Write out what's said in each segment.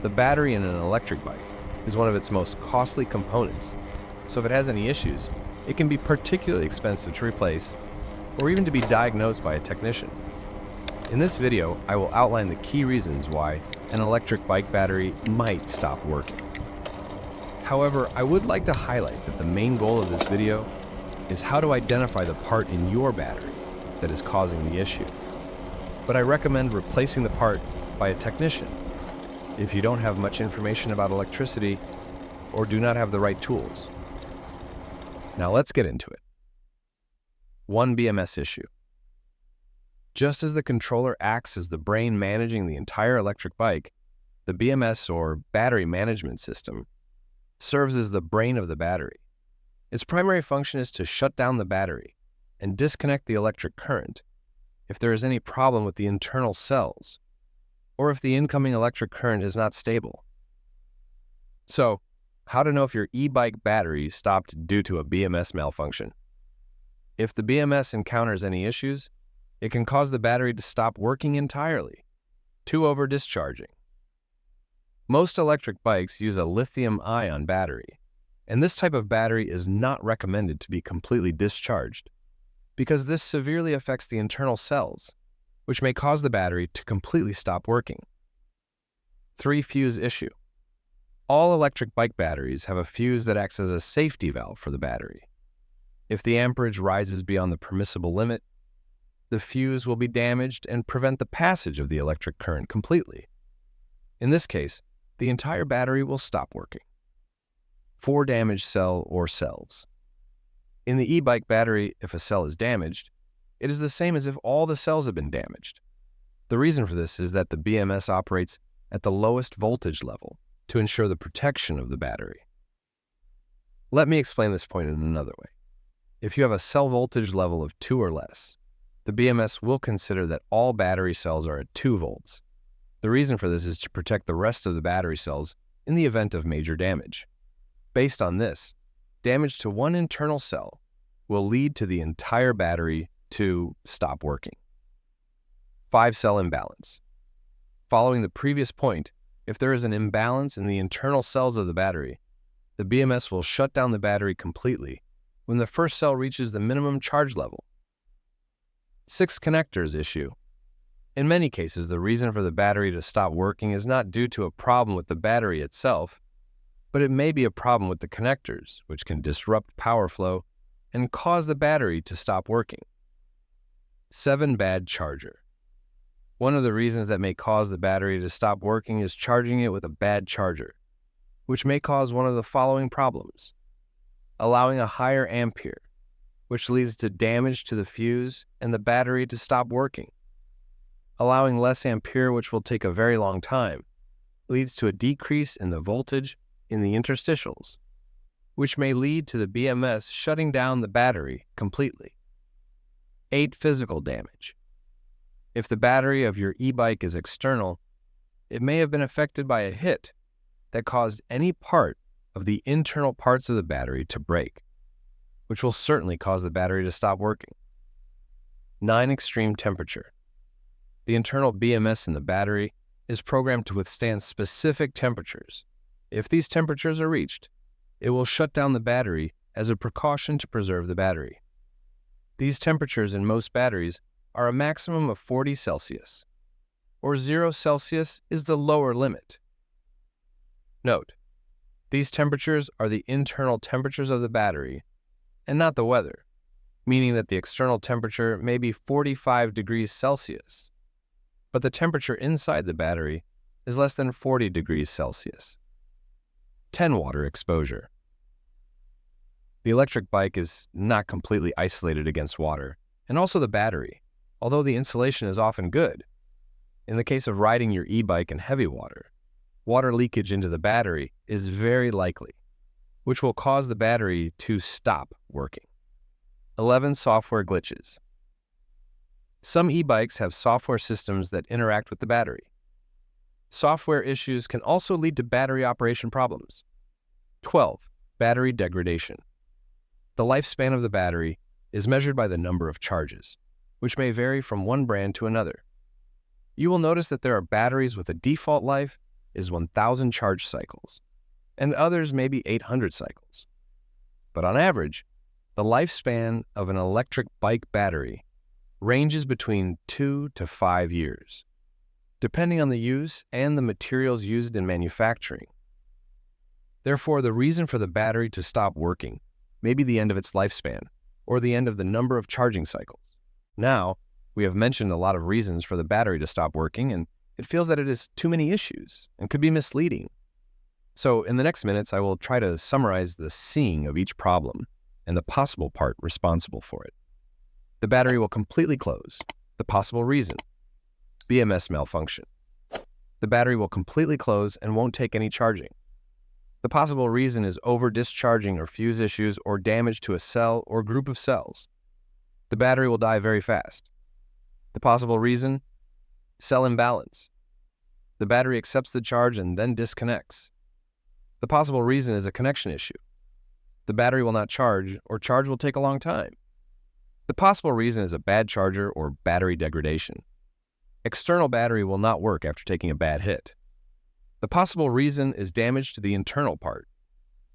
The battery in an electric bike is one of its most costly components, so if it has any issues, it can be particularly expensive to replace or even to be diagnosed by a technician. In this video, I will outline the key reasons why an electric bike battery might stop working. However, I would like to highlight that the main goal of this video is how to identify the part in your battery that is causing the issue. But I recommend replacing the part by a technician if you don't have much information about electricity or do not have the right tools. Now let's get into it. 1 BMS issue. Just as the controller acts as the brain managing the entire electric bike, the BMS, or battery management system, serves as the brain of the battery. Its primary function is to shut down the battery and disconnect the electric current if there is any problem with the internal cells, or if the incoming electric current is not stable. So, how to know if your e-bike battery stopped due to a BMS malfunction? If the BMS encounters any issues, it can cause the battery to stop working entirely, to over-discharging. Most electric bikes use a lithium-ion battery, and this type of battery is not recommended to be completely discharged, because this severely affects the internal cells, which may cause the battery to completely stop working. 3 fuse issue. All electric bike batteries have a fuse that acts as a safety valve for the battery. If the amperage rises beyond the permissible limit, the fuse will be damaged and prevent the passage of the electric current completely. In this case, the entire battery will stop working. 4 damaged cell or cells. In the e-bike battery, if a cell is damaged, it is the same as if all the cells have been damaged. The reason for this is that the BMS operates at the lowest voltage level to ensure the protection of the battery. Let me explain this point in another way. If you have a cell voltage level of 2 or less, the BMS will consider that all battery cells are at 2 volts. The reason for this is to protect the rest of the battery cells in the event of major damage. Based on this, damage to one internal cell will lead to the entire battery to stop working. 5-cell imbalance. Following the previous point, if there is an imbalance in the internal cells of the battery, the BMS will shut down the battery completely when the first cell reaches the minimum charge level. 6 connectors issue. In many cases, the reason for the battery to stop working is not due to a problem with the battery itself, but it may be a problem with the connectors, which can disrupt power flow and cause the battery to stop working. 7 bad charger. One of the reasons that may cause the battery to stop working is charging it with a bad charger, which may cause one of the following problems: allowing a higher ampere, which leads to damage to the fuse and the battery to stop working. Allowing less ampere, which will take a very long time, leads to a decrease in the voltage in the interstitials, which may lead to the BMS shutting down the battery completely. 8 physical damage. If the battery of your e-bike is external, it may have been affected by a hit that caused any part of the internal parts of the battery to break, which will certainly cause the battery to stop working. 9 extreme temperature. The internal BMS in the battery is programmed to withstand specific temperatures. If these temperatures are reached, it will shut down the battery as a precaution to preserve the battery. These temperatures in most batteries are a maximum of 40 Celsius, or 0 Celsius is the lower limit. Note, these temperatures are the internal temperatures of the battery and not the weather, meaning that the external temperature may be 45 degrees Celsius, but the temperature inside the battery is less than 40 degrees Celsius. 10 water exposure. The electric bike is not completely isolated against water, and also the battery, although the insulation is often good. In the case of riding your e-bike in heavy water, water leakage into the battery is very likely, which will cause the battery to stop working. 11 software glitches. Some e-bikes have software systems that interact with the battery. Software issues can also lead to battery operation problems. 12. Battery degradation. The lifespan of the battery is measured by the number of charges, which may vary from one brand to another. You will notice that there are batteries with a default life is 1,000 charge cycles, and others may be 800 cycles. But on average, the lifespan of an electric bike battery ranges between 2 to 5 years, depending on the use and the materials used in manufacturing. Therefore, the reason for the battery to stop working may be the end of its lifespan, or the end of the number of charging cycles. Now, we have mentioned a lot of reasons for the battery to stop working, and it feels that it has too many issues and could be misleading. So in the next minutes, I will try to summarize the seeing of each problem and the possible part responsible for it. The battery will completely close. The possible reason: BMS malfunction. The battery will completely close and won't take any charging. The possible reason is over-discharging or fuse issues or damage to a cell or group of cells. The battery will die very fast. The possible reason: cell imbalance. The battery accepts the charge and then disconnects. The possible reason is a connection issue. The battery will not charge, or charge will take a long time. The possible reason is a bad charger or battery degradation. External battery will not work after taking a bad hit. The possible reason is damage to the internal part.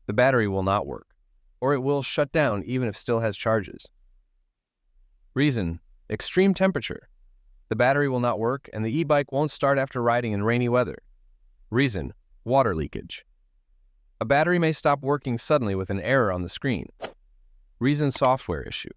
The battery will not work, or it will shut down even if still has charges. Reason: extreme temperature. The battery will not work and the e-bike won't start after riding in rainy weather. Reason: water leakage. A battery may stop working suddenly with an error on the screen. Reason: software issue.